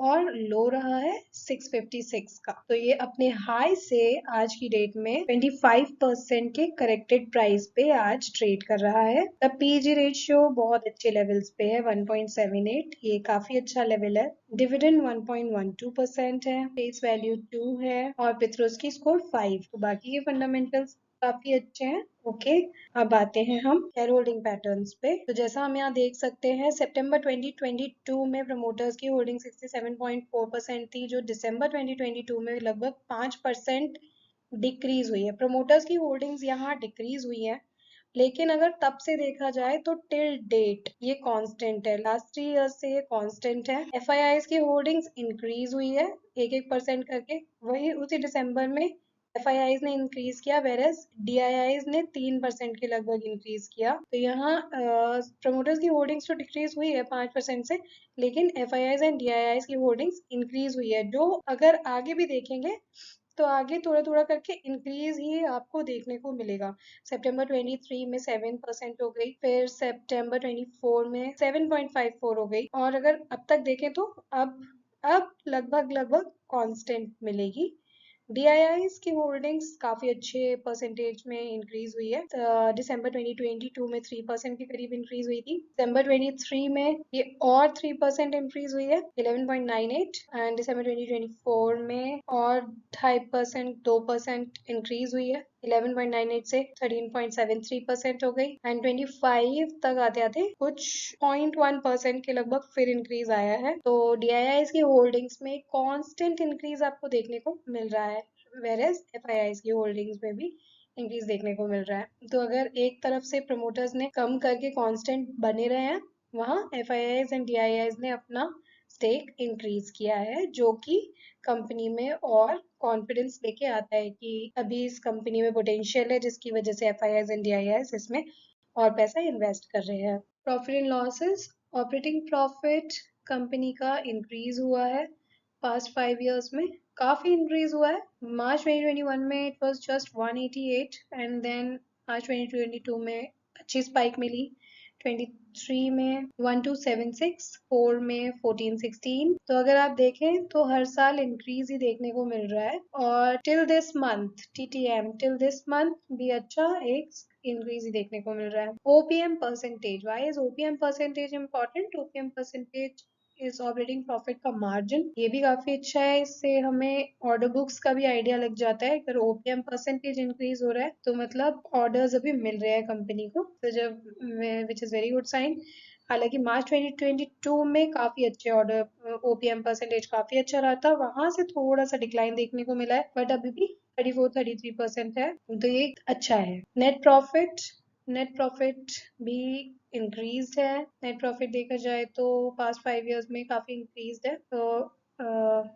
और लो रहा है 656 का। तो ये अपने हाई से आज की डेट में 25% के करेक्टेड प्राइस पे आज ट्रेड कर रहा है। द पीजी रेशियो बहुत अच्छे लेवल्स पे है, 1.78, ये काफी अच्छा लेवल है। डिविडेंड 1.12% है, फेस वैल्यू 2 है और पित्रोस्की स्कोर 5। तो बाकी ये फंडामेंटल्स काफी अच्छे हैं। ओके, अब आते हैं हम शेयर होल्डिंग पैटर्न्स पे। तो जैसा हम यहाँ देख सकते हैं, सितंबर 2022 में प्रमोटर्स की होल्डिंग 67.4% थी, जो दिसंबर 2022 में लगभग 5% डिक्रीज हुई है। प्रमोटर्स की होल्डिंग्स यहाँ डिक्रीज हुई है, लेकिन अगर तब से देखा जाए तो टिल डेट ये कांस्टेंट है, लास्ट 3 ईयर्स से ये कांस्टेंट है। एफआईआईज की होल्डिंग्स इंक्रीज हुई है 1-1% करके, वही उसी दिसंबर में एफआईआईज ने इंक्रीज किया, वेरेस डीआईआईज ने 3% के लगभग इंक्रीज किया। तो यहाँ प्रमोटर्स की होल्डिंग्स तो डिक्रीज हुई है 5% से, लेकिन एफआईआईज एंड डीआईआईज की होल्डिंग्स इंक्रीज हुई है, जो अगर आगे भी देखेंगे तो आगे थोड़ा थोड़ा करके इंक्रीज ही आपको देखने को मिलेगा। सितंबर 23 में 7% हो गई, फिर सितंबर 24 में 7.54 हो गई, और अगर अब तक देखें तो अब लगभग लगभग कांस्टेंट मिलेगी। डीआईआईज की होल्डिंग्स काफी अच्छे परसेंटेज में इंक्रीज हुई है। दिसंबर 2022 में 3% के करीब इंक्रीज हुई थी। दिसंबर 23 में ये और 3% इंक्रीज हुई है, 11.98, एंड दिसंबर 2024 में और 2.5% 2% इंक्रीज हुई है, 11.98 से 13.73% हो गई, एंड 25 तक आते आते कुछ 0.1% के लगभग फिर इंक्रीज आया है। तो डीआईआईज की होल्डिंग्स में कांस्टेंट इंक्रीज आपको देखने को मिल रहा है, वेरेस एफआईआईज की होल्डिंग्स में भी इंक्रीज देखने को मिल रहा है। तो अगर एक तरफ से प्रमोटर्स ने कम करके कांस्टेंट बने रहे हैं, वहाँ एफआईआईज एंड डीआईआईज ने अपना स्टेक इंक्रीज किया है, जो कि कंपनी में और कॉन्फिडेंस लेके आता है कि अभी इस कंपनी में पोटेंशियल है, जिसकी वजह से एफआईआईज एंड डीआईआईज इसमें और पैसा इन्वेस्ट कर रहे हैं। Profit and losses, operating profit company का इंक्रीज हुआ है पास्ट 5 इयर्स में, काफी इंक्रीज हुआ है। मार्च 2021 में it was just 188, and then March 2022 में अच्छी स्पाइक मिली, 23 में 1276, 4 में 1416। तो अगर आप देखें तो हर साल इंक्रीज ही देखने को मिल रहा है, और till this month TTM till this month भी अच्छा एक इंक्रीज ही देखने को मिल रहा है। OPM percentage, why is OPM percentage important? OPM percentage इस ऑपरेटिंग प्रॉफिट का मार्जिन, ये भी काफी अच्छा है। इससे हमें ऑर्डर बुक्स का भी आइडिया लग जाता है। अगर ओपीएम परसेंटेज इंक्रीज हो रहा है तो मतलब ऑर्डर्स अभी मिल रहे हैं कंपनी को, तो जब which is very good sign. हालांकि मार्च 2022 में काफी अच्छे ऑर्डर, ओपीएम परसेंटेज काफी अच्छा रहा था, वहां से थोड़ा सा डिक्लाइन देखने को मिला है, बट अभी भी 34-33% है, तो ये अच्छा है। नेट प्रॉफिट भी इंक्रीज है। नेट प्रॉफिट देखा जाए तो पास्ट 5 इयर्स में काफी इंक्रीज है। तो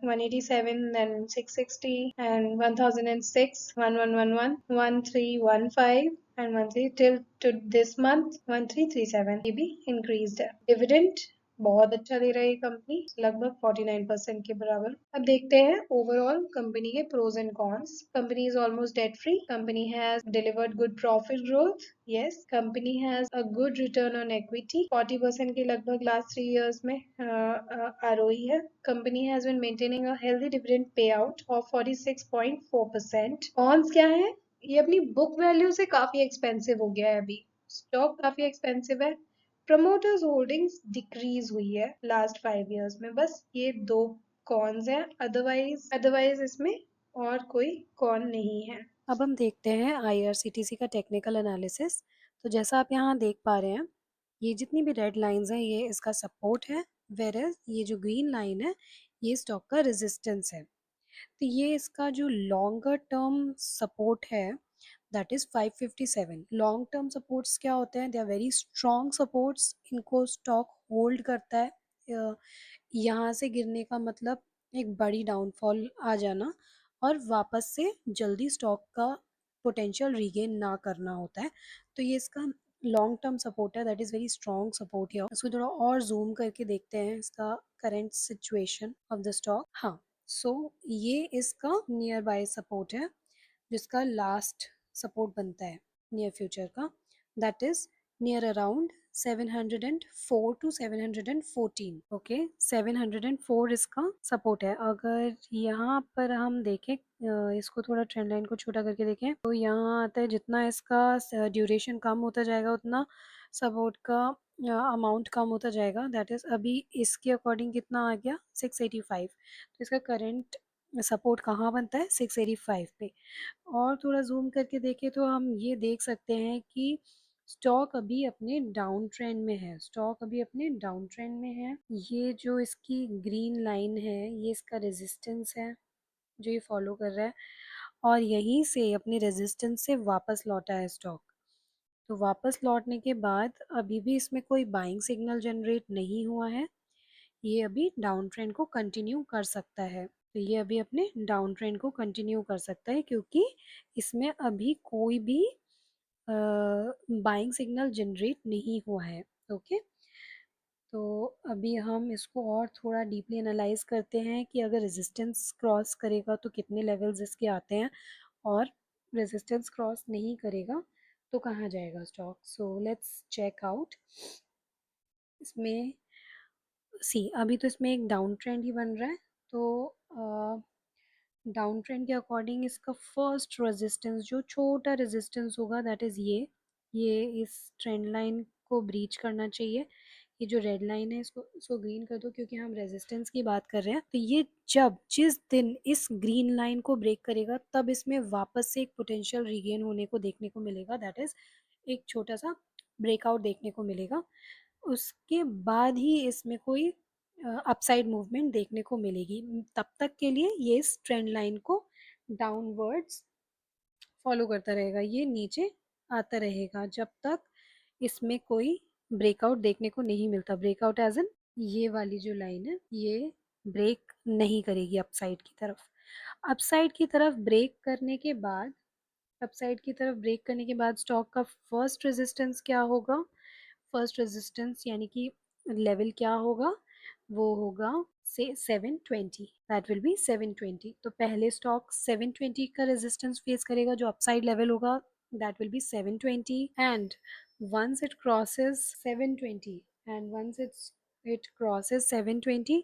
187, then 660, and 1006, 1111, 1315, and 13 till to this month 1337, ये भी increased है। डिविडेंड बहुत अच्छा दे रहा है ये कंपनी, लगभग 49% के बराबर। अब देखते हैं ओवरऑल कंपनी के pros and cons. Company is almost debt free, company has delivered good profit growth, yes, company has a good return on equity, 40% के लगभग लास्ट 3 इयर्स में आरओई है। Company has been maintaining a healthy dividend pay out of 46.4%। Cons क्या है? ये अपनी book value से काफी एक्सपेंसिव हो गया है अभी, स्टॉक काफी एक्सपेंसिव है। प्रमोटर्स होल्डिंग्स डिक्रीज हुई है लास्ट 5 इयर्स में, बस ये दो कॉन्स हैं, अदरवाइज इसमें और कोई कॉन नहीं है। अब हम देखते हैं आईआरसीटीसी का टेक्निकल एनालिसिस। तो जैसा आप यहाँ देख पा रहे हैं, ये जितनी भी रेड लाइंस हैं ये इसका सपोर्ट है, वेरएज ये जो ग्रीन लाइन है ये स्टॉक का रेजिस्टेंस है। तो ये इसका जो लॉन्गर टर्म सपोर्ट है that is 557। Long term supports क्या होते हैं? They are very strong supports, इनको स्टॉक होल्ड करता है। यहाँ से गिरने का मतलब एक बड़ी डाउनफॉल आ जाना और वापस से जल्दी स्टॉक का पोटेंशियल रीगेन ना करना होता है। तो ये इसका लॉन्ग टर्म सपोर्ट है, that is very strong support here. इसको थोड़ा और जूम करके देखते हैं इसका current situation of the stock. हाँ, सो ये इसका नियर बाय सपोर्ट है, जिसका लास्ट सपोर्ट बनता है नियर फ्यूचर का, that is near around 704 to 714। Okay, 704 इसका सपोर्ट है। अगर यहाँ पर हम देखें, इसको थोड़ा ट्रेंड लाइन को छोटा करके देखें, तो यहाँ आता है जितना इसका ड्यूरेशन कम होता जाएगा उतना सपोर्ट का अमाउंट कम होता जाएगा। दैट इज अभी इसके अकॉर्डिंग कितना आ गया, 685। तो इसका करंट सपोर्ट कहाँ बनता है, 685 पे। और थोड़ा ज़ूम करके देखें तो हम ये देख सकते हैं कि स्टॉक अभी अपने डाउन ट्रेंड में है, स्टॉक अभी अपने डाउन ट्रेंड में है। ये जो इसकी ग्रीन लाइन है, ये इसका रेजिस्टेंस है जो ये फॉलो कर रहा है, और यहीं से अपने रेजिस्टेंस से वापस लौटा है स्टॉक। तो वापस लौटने के बाद अभी भी इसमें कोई बाइंग सिग्नल जनरेट नहीं हुआ है, ये अभी डाउन ट्रेंड को कंटिन्यू कर सकता है। तो ये अभी अपने डाउन ट्रेंड को कंटिन्यू कर सकता है, क्योंकि इसमें अभी कोई भी बाइंग सिग्नल जनरेट नहीं हुआ है। ओके, तो अभी हम इसको और थोड़ा डीपली एनालाइज करते हैं कि अगर रेजिस्टेंस क्रॉस करेगा तो कितने लेवल्स इसके आते हैं, और रेजिस्टेंस क्रॉस नहीं करेगा तो कहाँ जाएगा stock. So let's check out. इसमें अभी तो इसमें एक डाउन ट्रेंड ही बन रहा है, तो डाउन ट्रेंड के अकॉर्डिंग इसका फर्स्ट रेजिस्टेंस, जो छोटा रेजिस्टेंस होगा, दैट इज़ ये इस ट्रेंड लाइन को ब्रीच करना चाहिए। ये जो रेड लाइन है इसको ग्रीन कर दो, क्योंकि हम रेजिस्टेंस की बात कर रहे हैं। तो ये जिस दिन इस ग्रीन लाइन को ब्रेक करेगा, तब इसमें वापस से एक पोटेंशियल रीगेन होने को देखने को मिलेगा, दैट इज़ एक छोटा सा ब्रेकआउट देखने को मिलेगा। उसके बाद ही इसमें कोई अपसाइड मूवमेंट देखने को मिलेगी। तब तक के लिए ये इस ट्रेंड लाइन को डाउनवर्ड्स फॉलो करता रहेगा, ये नीचे आता रहेगा जब तक इसमें कोई ब्रेकआउट देखने को नहीं मिलता। ब्रेकआउट एज एन ये वाली जो लाइन है, ये ब्रेक नहीं करेगी अपसाइड की तरफ। अपसाइड की तरफ ब्रेक करने के बाद अपसाइड की तरफ ब्रेक करने के बाद स्टॉक का फर्स्ट रेजिस्टेंस क्या होगा, फर्स्ट रेजिस्टेंस यानी कि लेवल क्या होगा, वो होगा से 720, दैट विल बी 720। तो पहले स्टॉक 720 का रेजिस्टेंस फेस करेगा, जो अपसाइड लेवल होगा, that will be 720, and once it crosses 720 and once it crosses 720,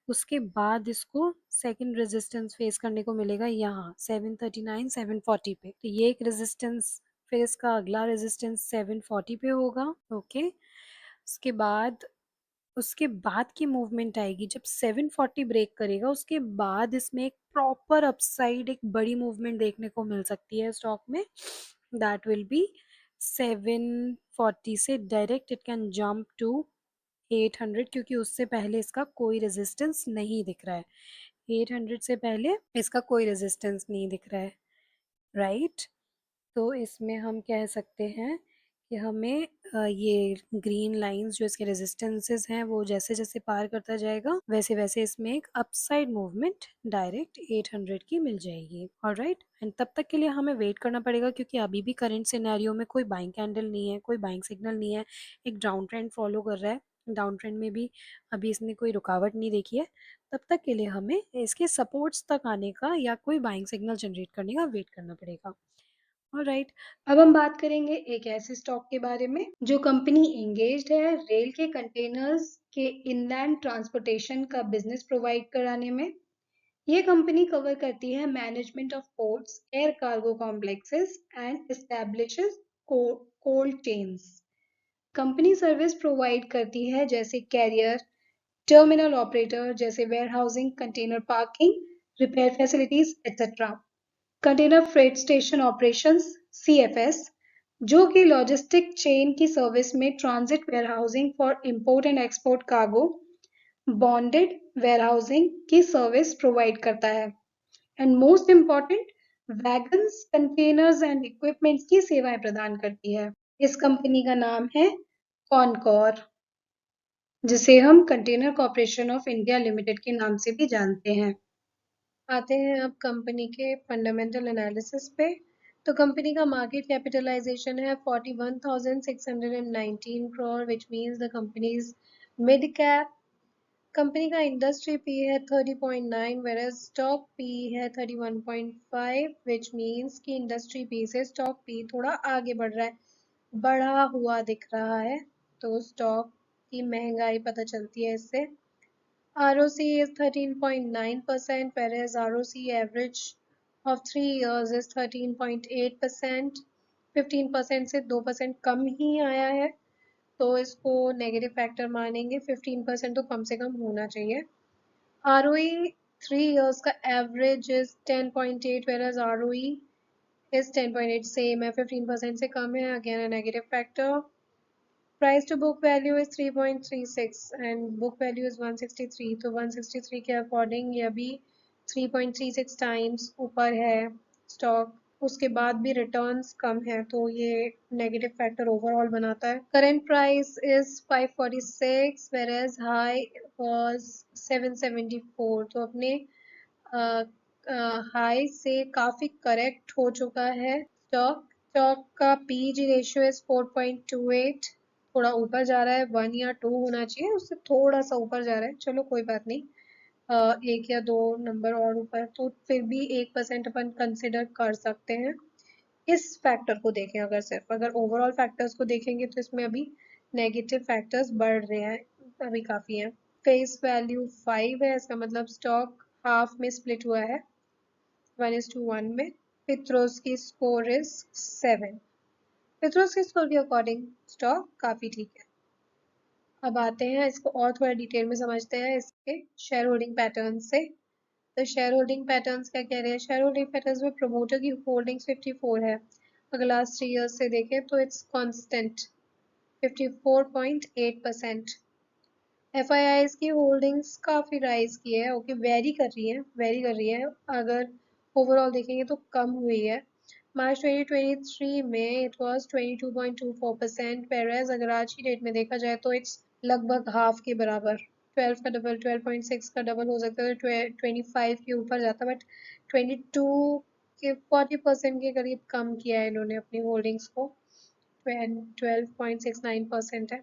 उसके बाद इसको सेकंड रेजिस्टेंस फेस करने को मिलेगा यहाँ 739 740 पे। तो ये एक रेजिस्टेंस, फिर इसका अगला रेजिस्टेंस 740 पे होगा। ओके, उसके बाद की मूवमेंट आएगी जब 740 ब्रेक करेगा, उसके बाद इसमें एक प्रॉपर अपसाइड, एक बड़ी मूवमेंट देखने को मिल सकती है स्टॉक में। दैट विल बी 740 से direct it can jump to 800, क्योंकि उससे पहले इसका कोई रेजिस्टेंस नहीं दिख रहा है। 800 से पहले इसका कोई रेजिस्टेंस नहीं दिख रहा है, राइट। तो इसमें हम कह सकते हैं कि हमें ये ग्रीन लाइंस जो इसके रेजिस्टेंसेस हैं, वो जैसे जैसे पार करता जाएगा, वैसे वैसे इसमें एक अपसाइड मूवमेंट डायरेक्ट 800 की मिल जाएगी। ऑलराइट, एंड तब तक के लिए हमें वेट करना पड़ेगा, क्योंकि अभी भी करंट सिनेरियो में कोई बाइंग कैंडल नहीं है, कोई बाइंग सिग्नल नहीं है, एक डाउन ट्रेंड फॉलो कर रहा है। डाउन ट्रेंड में भी अभी इसने कोई रुकावट नहीं देखी है। तब तक के लिए हमें इसके सपोर्ट्स तक आने का या कोई बाइंग सिग्नल जनरेट करने का वेट करना पड़ेगा। ऑलराइट, अब हम बात करेंगे एक ऐसे स्टॉक के बारे में जो कंपनी एंगेज्ड है रेल के कंटेनर्स के इनलैंड ट्रांसपोर्टेशन का बिजनेस प्रोवाइड कराने में। ये कंपनी कवर करती है management of ports, air cargo complexes and establishes cold chains. Company service provide करती है जैसे कैरियर, टर्मिनल ऑपरेटर जैसे warehousing, container parking, repair facilities etcetera. Container freight station operations CFS, जो कि लॉजिस्टिक चेन की service में transit warehousing for import and export cargo, bonded warehousing की service provide करता है, and most important wagons, containers and equipments की सेवाएं प्रदान करती है। इस कंपनी का नाम है कॉनकॉर, जिसे हम container corporation of India limited के नाम से भी जानते हैं। आते हैं अब कंपनी के फंडामेंटल एनालिसिस पे। तो कंपनी का मार्केट कैपिटलाइजेशन है 41,619 crore, which means the company is mid cap. Company का इंडस्ट्री पी है 30.9, वेयर स्टॉक पी है 31.5, विच मीन्स कि इंडस्ट्री पी से स्टॉक पी थोड़ा आगे बढ़ रहा है, बढ़ा हुआ दिख रहा है, तो स्टॉक की महंगाई पता चलती है इससे। ROC is 13.9%, whereas ROC average of 3 years is 13.8%. 15% से 2% कम ही आया है, तो इसको नेगेटिव फैक्टर मानेंगे। 15% तो कम से कम होना चाहिए। ROE 3 years का average is 10.8, whereas ROE is 10.8, same है, 15% से कम है, again a negative factor. Price to book value is 3.36 and book value is 163, तो 163 के अकॉर्डिंग ये अभी 3.36 टाइम्स ऊपर है स्टॉक, उसके बाद भी रिटर्न्स कम है, तो ये नेगेटिव फैक्टर ओवरऑल बनाता है। Current price is 546, whereas high was 774, तो अपने हाई से काफी करेक्ट हो चुका है स्टॉक। स्टॉक का पीजी रेशियो इज 4.28, थोड़ा ऊपर जा रहा है, 1 या 2 होना चाहिए, उससे थोड़ा सा ऊपर जा रहा है, चलो कोई बात नहीं, 1 या 2 नंबर और ऊपर, तो फिर भी 1% अपन कंसिडर कर सकते हैं इस फैक्टर को देखें। अगर सिर्फ अगर ओवरऑल फैक्टर्स को देखेंगे तो इसमें अभी नेगेटिव फैक्टर्स बढ़ रहे हैं, अभी काफी हैं। फेस वैल्यू 5 है, इसका मतलब स्टॉक हाफ में स्प्लिट हुआ है, 1:1 में। पित्रोस की स्कोर इज 7। पित्रोस की स्कोर के अकॉर्डिंग स्टॉक काफी ठीक है। अब आते हैं इसको और थोड़ा डिटेल में समझते हैं इसके शेयर होल्डिंग पैटर्न से। तो शेयर होल्डिंग पैटर्न्स क्या कह रहे हैं? शेयर होल्डिंग पैटर्न्स में प्रमोटर की होल्डिंग्स 54 है, अगर लास्ट 3 ईयर्स से देखें तो इट्स कांस्टेंट 54.8%। FIIs की होल्डिंग्स काफी राइज की है, ओके, वेरी कर रही है, अगर ओवरऑल देखेंगे तो कम हुई है। मार्च 2023 में इट वाज 22.24%, whereas अगर आज की डेट में देखा जाए तो इट्स लगभग हाफ के बराबर, 12 का डबल, 12.6 का डबल हो सकता है, 25 के ऊपर जाता, बट 22 के 40% के करीब कम किया है इन्होंने अपनी होल्डिंग्स को, 12.69% है।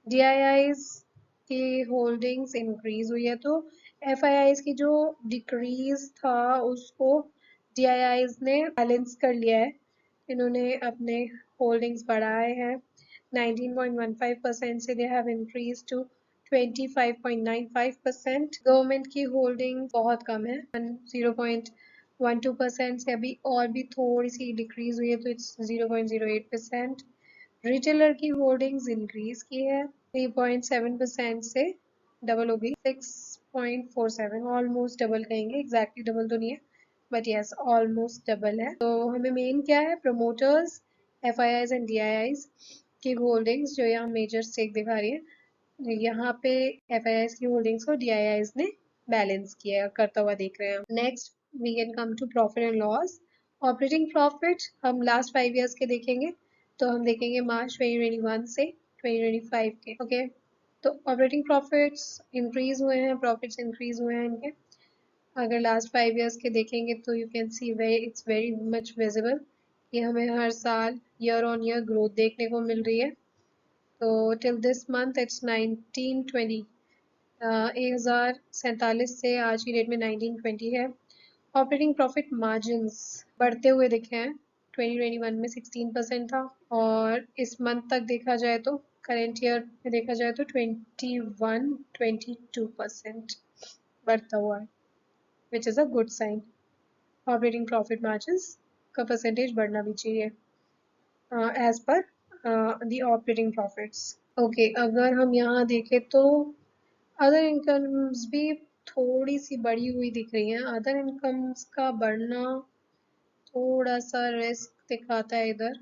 DIIs की होल्डिंग्स इंक्रीज हुई है, तो FIIs की जो डिक्रीज था उसको DIIs ने बैलेंस कर लिया है, इन्होंने अपने होल्डिंग्स बढ़ाए हैं 19.15% से they have increase to 25.95%। Government की होल्डिंग बहुत कम है, 0.12% से अभी और भी थोड़ी सी डिक्रीज हुई है, तो इट्स 0.08%। रिटेलर की होल्डिंग्स इंक्रीज की है 3.7% से डबल हो गई 6.47, ऑलमोस्ट डबल कहेंगे, एग्जैक्टली डबल तो नहीं है बट यस ऑलमोस्ट डबल है। तो हमें मेन क्या है? प्रमोटर्स, FIIs एंड DIIs की होल्डिंग्स जो यहाँ मेजर स्टेक दिखा रही है, यहाँ पे FIIs की होल्डिंग्स को DIIs ने बैलेंस किया करता हुआ देख रहे हैं। Next we can come to profit and loss. Operating profit हम लास्ट 5 ईयर्स के देखेंगे, तो हम देखेंगे मार्च 2021 से 2025 के, ओके। तो ऑपरेटिंग प्रॉफिट्स इंक्रीज हुए हैं, प्रॉफिट्स इंक्रीज हुए हैं इनके। अगर लास्ट 5 ईयर्स के देखेंगे तो you can see it's very much visible कि हमें हर साल ईयर ऑन ईयर ग्रोथ देखने को मिल रही है। तो टिल दिस मंथ इट्स 1920, 1047 से आज की डेट में 1920 है। ऑपरेटिंग प्रॉफिट मार्जिन्स बढ़ते हुए दिखे हैं, 2021 में 16% था, और इस मंथ तक देखा जाए तो करेंट ईयर में देखा जाए तो 22% बढ़ता हुआ है, which is a good sign. Operating profit margins का परसेंटेज बढ़ना भी चाहिए as per the operating profits, okay. अगर हम यहाँ देखें तो अदर इनकम्स भी थोड़ी सी बढ़ी हुई दिख रही हैं, अदर इनकम्स का बढ़ना थोड़ा सा रिस्क दिखाता है इधर,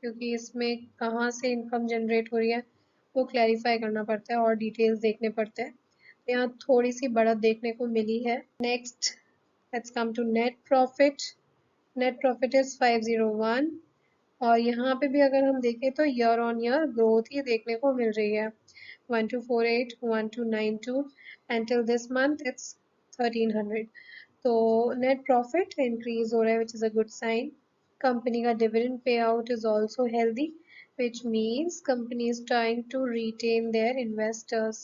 क्योंकि इसमें कहाँ से इनकम जनरेट हो रही है वो क्लैरिफाई करना पड़ता है और डिटेल्स देखने पड़ते हैं, तो यहाँ थोड़ी सी बढ़त देखने को मिली है। Next let's come to net profit. Net profit is 501, और यहाँ पे भी अगर हम देखें तो ईयर ऑन ईयर ग्रोथ ही देखने को मिल रही है, 1248, 1292 and till this month it's 1300, तो नेट प्रॉफिट इंक्रीज हो रहा है which is a good sign. Company का dividend pay out is also healthy, which means company is trying to retain their investors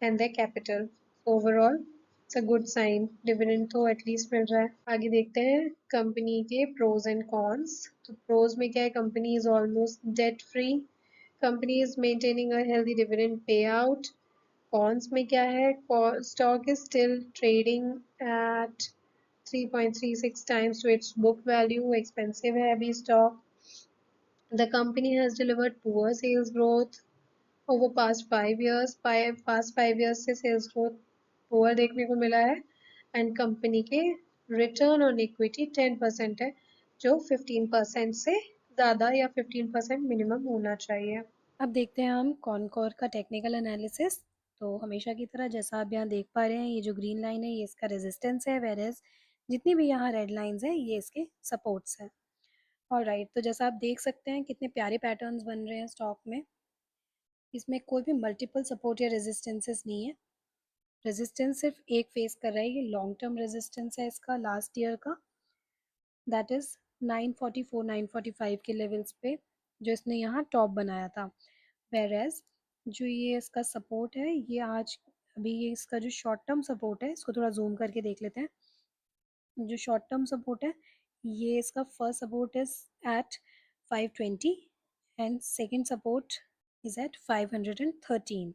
and their capital. Overall, it's a good sign. Dividend तो at least मिल रहा है. आगे देखते हैं company के pros and cons. तो pros में क्या है, company is almost debt free, company is maintaining a healthy dividend pay out. Cons में क्या है, stock is still trading at 3.36 times to its book value. Expensive है अभी stock. The company has delivered poor sales growth over past 5 years. Past 5 years से sales growth poor देखने को मिला है. एंड कंपनी के रिटर्न ऑन इक्विटी 10% है, जो 15% से ज़्यादा या 15% मिनिमम होना चाहिए. अब देखते हैं हम कॉनकोर का टेक्निकल एनालिसिस। तो हमेशा की तरह जैसा आप यहाँ देख पा रहे हैं, ये जो ग्रीन लाइन है ये इसका रेजिस्टेंस है, वेरेज जितनी भी यहाँ रेड लाइंस हैं ये इसके सपोर्ट्स हैं। ऑलराइट, तो जैसा आप देख सकते हैं कितने प्यारे पैटर्न्स बन रहे हैं स्टॉक में। इसमें कोई भी मल्टीपल सपोर्ट या रेजिस्टेंसेस नहीं है। रेजिस्टेंस सिर्फ एक फेस कर रहा है, ये लॉन्ग टर्म रेजिस्टेंस है इसका लास्ट ईयर का, दैट इज़ 944 945 के लेवल्स पे जो इसने यहाँ टॉप बनाया था। वेरेज जो ये इसका सपोर्ट है ये आज अभी ये इसका जो शॉर्ट टर्म सपोर्ट है, इसको थोड़ा जूम करके देख लेते हैं। जो शॉर्ट टर्म सपोर्ट है ये इसका first support is at 520 and second support is at 513.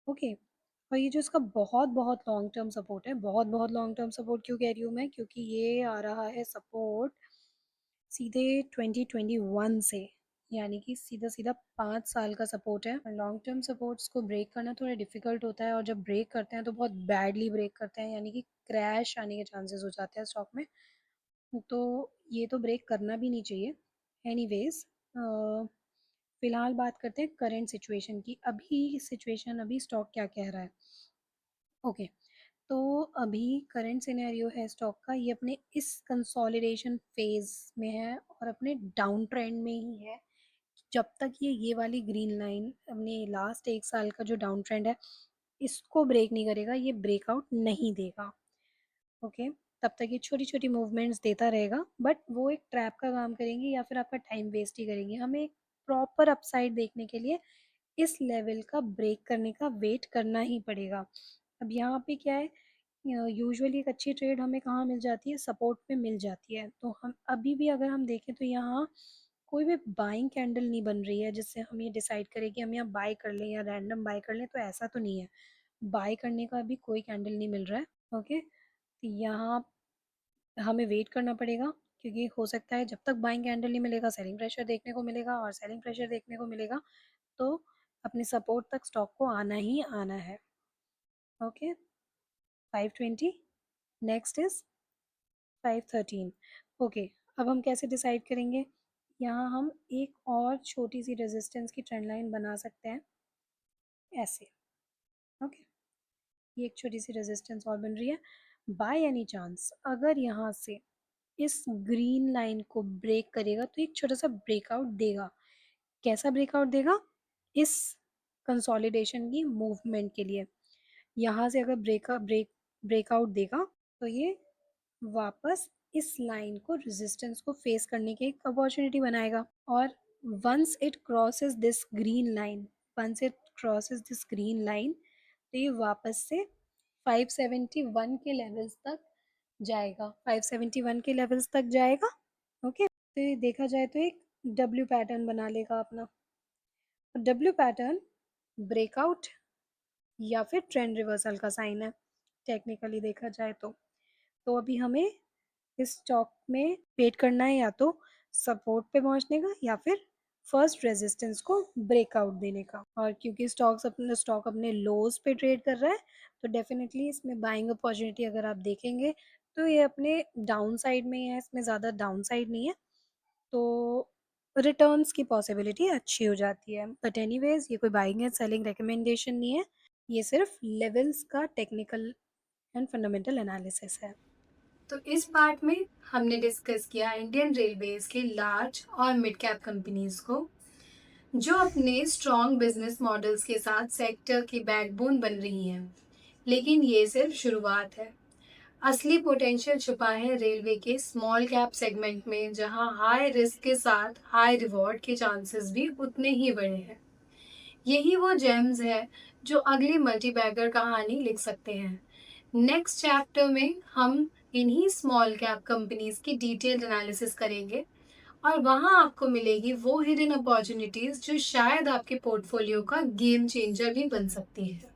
Okay, और ये जो इसका बहुत बहुत लॉन्ग टर्म सपोर्ट है, बहुत बहुत लॉन्ग टर्म सपोर्ट क्यों कह रही हूँ मैं, क्योंकि ये आ रहा है सपोर्ट सीधे 2021 से, यानी कि सीधा सीधा 5 साल का सपोर्ट है। लॉन्ग टर्म सपोर्ट्स को ब्रेक करना थोड़ा डिफिकल्ट होता है, और जब ब्रेक करते हैं तो बहुत बैडली ब्रेक करते हैं, यानी कि क्रैश आने के चांसेस हो जाते हैं स्टॉक में। तो ये तो ब्रेक करना भी नहीं चाहिए। एनीवेज, फिलहाल बात करते हैं करंट सिचुएशन की। अभी सिचुएशन, अभी स्टॉक क्या कह रहा है। ओके, तो अभी करंट सिनेरियो है स्टॉक का, ये अपने इस कंसोलिडेशन फेज में है और अपने डाउन ट्रेंड में ही है। जब तक ये वाली ग्रीन लाइन अपने लास्ट 1 साल का जो डाउन ट्रेंड है इसको ब्रेक नहीं करेगा, ये ब्रेकआउट नहीं देगा। ओके, तब तक ये छोटी छोटी मूवमेंट्स देता रहेगा, बट वो एक ट्रैप का काम करेंगे या फिर आपका टाइम वेस्ट ही करेंगे। हमें एक प्रॉपर अपसाइड देखने के लिए इस लेवल का ब्रेक करने का वेट करना ही पड़ेगा। अब यहाँ पे क्या है, यूजुअली एक अच्छी ट्रेड हमें कहाँ मिल जाती है, सपोर्ट पे मिल जाती है। तो हम अभी भी अगर हम देखें तो यहाँ कोई भी बाइंग कैंडल नहीं बन रही है जिससे हम ये डिसाइड करें कि हम यहाँ बाय कर लें या रैंडम बाय कर लें, तो ऐसा तो नहीं है। बाय करने का भी कोई कैंडल नहीं मिल रहा है। ओके, तो यहाँ हमें वेट करना पड़ेगा, क्योंकि हो सकता है जब तक बाइंग कैंडल नहीं मिलेगा सेलिंग प्रेशर देखने को मिलेगा, और सेलिंग प्रेशर देखने को मिलेगा तो अपने सपोर्ट तक स्टॉक को आना ही आना है। Okay, 520, next is 513. ओके, अब हम कैसे डिसाइड करेंगे, यहाँ हम एक और छोटी सी रेजिस्टेंस की ट्रेंड लाइन बना सकते हैं ऐसे। ओके, ये एक छोटी सी रेजिस्टेंस और बन रही है। बाय एनी चांस अगर यहाँ से इस ग्रीन लाइन को ब्रेक करेगा तो एक छोटा सा ब्रेकआउट देगा। कैसा ब्रेकआउट देगा, इस कंसोलिडेशन की मूवमेंट के लिए। यहाँ से अगर ब्रेकआउट देगा तो ये वापस इस लाइन को, रेजिस्टेंस को फेस करने की एक अपॉर्चुनिटी बनाएगा। और once it crosses this green line, once it crosses this green line, तो ये वापस से 571 के लेवल्स तक जाएगा, 571 के लेवल्स तक जाएगा। ओके, तो ये देखा जाए तो एक डब्ल्यू पैटर्न बना लेगा अपना। डब्ल्यू पैटर्न ब्रेकआउट या फिर ट्रेंड रिवर्सल का साइन है टेक्निकली देखा जाए तो अभी हमें इस स्टॉक में वेट करना है, या तो सपोर्ट पे पहुंचने का या फिर फर्स्ट रेजिस्टेंस को ब्रेकआउट देने का। और क्योंकि स्टॉक अपने लोज पे ट्रेड कर रहा है तो डेफिनेटली इसमें बाइंग अपॉर्चुनिटी अगर आप देखेंगे तो ये अपने डाउन साइड में है, इसमें ज़्यादा डाउन साइड नहीं है, तो रिटर्न्स की पॉसिबिलिटी अच्छी हो जाती है। बट एनीवेज, ये कोई बाइंग एंड सेलिंग रिकमेंडेशन नहीं है, ये सिर्फ लेवल्स का टेक्निकल एंड फंडामेंटल एनालिसिस है। तो इस पार्ट में हमने डिस्कस किया इंडियन रेलवेज के लार्ज और मिड कैप कंपनीज को, जो अपने स्ट्रॉन्ग बिजनेस मॉडल्स के साथ सेक्टर की बैकबोन बन रही हैं। लेकिन ये सिर्फ शुरुआत है। असली पोटेंशियल छुपा है रेलवे के स्मॉल कैप सेगमेंट में, जहां हाई रिस्क के साथ हाई रिवॉर्ड के चांसेस भी उतने ही बड़े हैं। यही वो जेम्स है जो अगली मल्टी बैगर कहानी लिख सकते हैं। नेक्स्ट चैप्टर में हम इन्हीं स्मॉल कैप कंपनीज की डिटेल्ड एनालिसिस करेंगे और वहां आपको मिलेगी वो हिडन अपॉर्चुनिटीज जो शायद आपके पोर्टफोलियो का गेम चेंजर भी बन सकती है।